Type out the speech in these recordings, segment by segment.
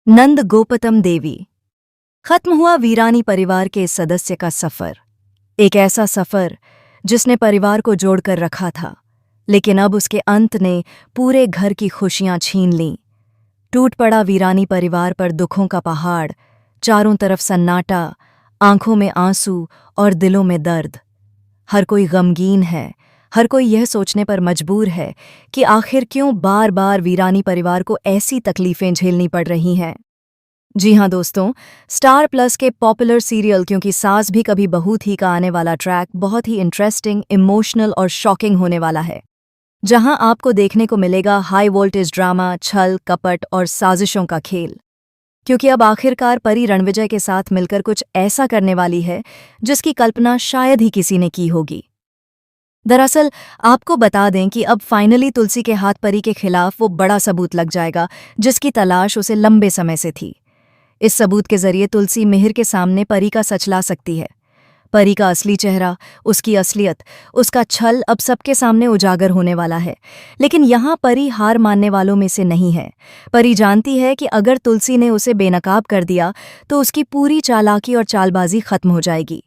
नंद गोपतम देवी। खत्म हुआ वीरानी परिवार के इस सदस्य का सफर। एक ऐसा सफर जिसने परिवार को जोड़कर रखा था, लेकिन अब उसके अंत ने पूरे घर की खुशियां छीन लीं। टूट पड़ा वीरानी परिवार पर दुखों का पहाड़, चारों तरफ सन्नाटा, आंखों में आंसू और दिलों में दर्द। हर कोई गमगीन है, हर कोई यह सोचने पर मजबूर है कि आखिर क्यों बार बार वीरानी परिवार को ऐसी तकलीफें झेलनी पड़ रही हैं। जी हां दोस्तों, स्टार प्लस के पॉपुलर सीरियल क्योंकि सास भी कभी बहू थी का आने वाला ट्रैक बहुत ही इंटरेस्टिंग, इमोशनल और शॉकिंग होने वाला है, जहां आपको देखने को मिलेगा हाई वोल्टेज ड्रामा, छल कपट और साजिशों का खेल। क्योंकि अब आखिरकार परी रणविजय के साथ मिलकर कुछ ऐसा करने वाली है जिसकी कल्पना शायद ही किसी ने की होगी। दरअसल आपको बता दें कि अब फाइनली तुलसी के हाथ परी के खिलाफ वो बड़ा सबूत लग जाएगा जिसकी तलाश उसे लंबे समय से थी। इस सबूत के जरिए तुलसी मिहिर के सामने परी का सच ला सकती है। परी का असली चेहरा, उसकी असलियत, उसका छल अब सबके सामने उजागर होने वाला है। लेकिन यहाँ परी हार मानने वालों में से नहीं है। परी जानती है कि अगर तुलसी ने उसे बेनकाब कर दिया तो उसकी पूरी चालाकी और चालबाजी खत्म हो जाएगी।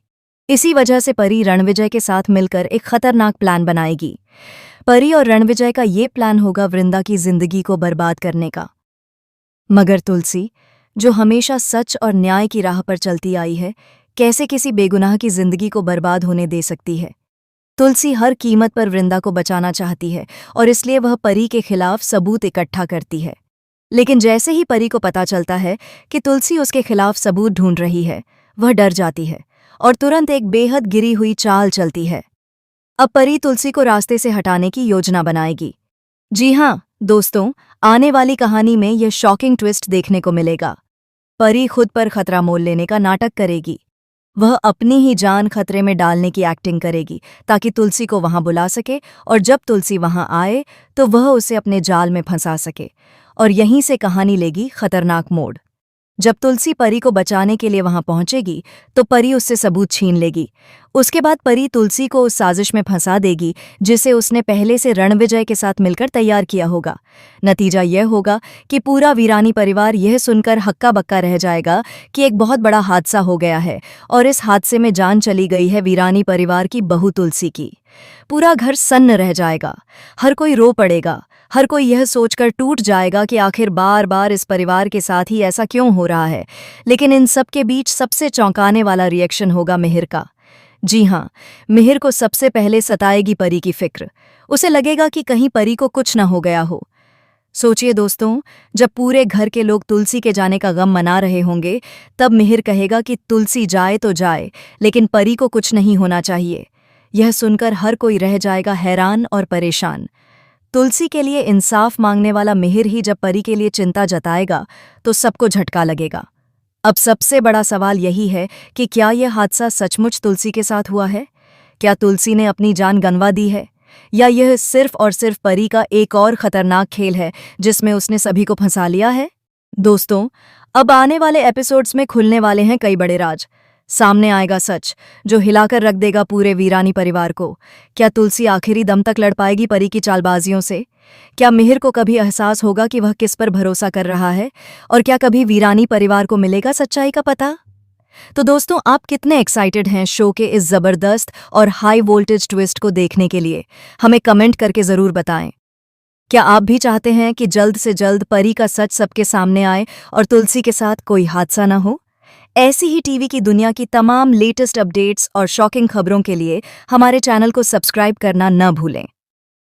इसी वजह से परी रणविजय के साथ मिलकर एक खतरनाक प्लान बनाएगी। परी और रणविजय का ये प्लान होगा वृंदा की जिंदगी को बर्बाद करने का। मगर तुलसी, जो हमेशा सच और न्याय की राह पर चलती आई है, कैसे किसी बेगुनाह की जिंदगी को बर्बाद होने दे सकती है। तुलसी हर कीमत पर वृंदा को बचाना चाहती है और इसलिए वह परी के खिलाफ सबूत इकट्ठा करती है। लेकिन जैसे ही परी को पता चलता है कि तुलसी उसके खिलाफ सबूत ढूंढ रही है, वह डर जाती है और तुरंत एक बेहद गिरी हुई चाल चलती है। अब परी तुलसी को रास्ते से हटाने की योजना बनाएगी। जी हां दोस्तों, आने वाली कहानी में यह शॉकिंग ट्विस्ट देखने को मिलेगा। परी खुद पर खतरा मोल लेने का नाटक करेगी। वह अपनी ही जान खतरे में डालने की एक्टिंग करेगी ताकि तुलसी को वहां बुला सके, और जब तुलसी वहां आए तो वह उसे अपने जाल में फंसा सके। और यहीं से कहानी लेगी खतरनाक मोड़। जब तुलसी परी को बचाने के लिए वहां पहुंचेगी तो परी उससे सबूत छीन लेगी। उसके बाद परी तुलसी को उस साजिश में फंसा देगी जिसे उसने पहले से रणविजय के साथ मिलकर तैयार किया होगा। नतीजा यह होगा कि पूरा वीरानी परिवार यह सुनकर हक्का बक्का रह जाएगा कि एक बहुत बड़ा हादसा हो गया है और इस हादसे में जान चली गई है वीरानी परिवार की बहू तुलसी की। पूरा घर सन्न रह जाएगा, हर कोई रो पड़ेगा, हर कोई यह सोचकर टूट जाएगा कि आखिर बार बार इस परिवार के साथ ही ऐसा क्यों हो रहा है। लेकिन इन सब के बीच सबसे चौंकाने वाला रिएक्शन होगा मिहिर का। जी हां, मिहिर को सबसे पहले सताएगी परी की फिक्र। उसे लगेगा कि कहीं परी को कुछ न हो गया हो। सोचिए दोस्तों, जब पूरे घर के लोग तुलसी के जाने का गम मना रहे होंगे, तब मिहिर कहेगा कि तुलसी जाए तो जाए, लेकिन परी को कुछ नहीं होना चाहिए। यह सुनकर हर कोई रह जाएगा हैरान और परेशान। तुलसी के लिए इंसाफ मांगने वाला मिहिर ही जब परी के लिए चिंता जताएगा तो सबको झटका लगेगा। अब सबसे बड़ा सवाल यही है कि क्या यह हादसा सचमुच तुलसी के साथ हुआ है? क्या तुलसी ने अपनी जान गंवा दी है, या यह सिर्फ और सिर्फ परी का एक और खतरनाक खेल है जिसमें उसने सभी को फंसा लिया है? दोस्तों, अब आने वाले एपिसोड्स में खुलने वाले हैं कई बड़े राज। सामने आएगा सच जो हिलाकर रख देगा पूरे वीरानी परिवार को। क्या तुलसी आखिरी दम तक लड़ पाएगी परी की चालबाजियों से? क्या मिहिर को कभी एहसास होगा कि वह किस पर भरोसा कर रहा है? और क्या कभी वीरानी परिवार को मिलेगा सच्चाई का पता? तो दोस्तों, आप कितने एक्साइटेड हैं शो के इस जबरदस्त और हाई वोल्टेज ट्विस्ट को देखने के लिए? हमें कमेंट करके जरूर बताएं। क्या आप भी चाहते हैं कि जल्द से जल्द परी का सच सबके सामने आए और तुलसी के साथ कोई हादसा न हो? ऐसी ही टीवी की दुनिया की तमाम लेटेस्ट अपडेट्स और शॉकिंग खबरों के लिए हमारे चैनल को सब्सक्राइब करना न भूलें।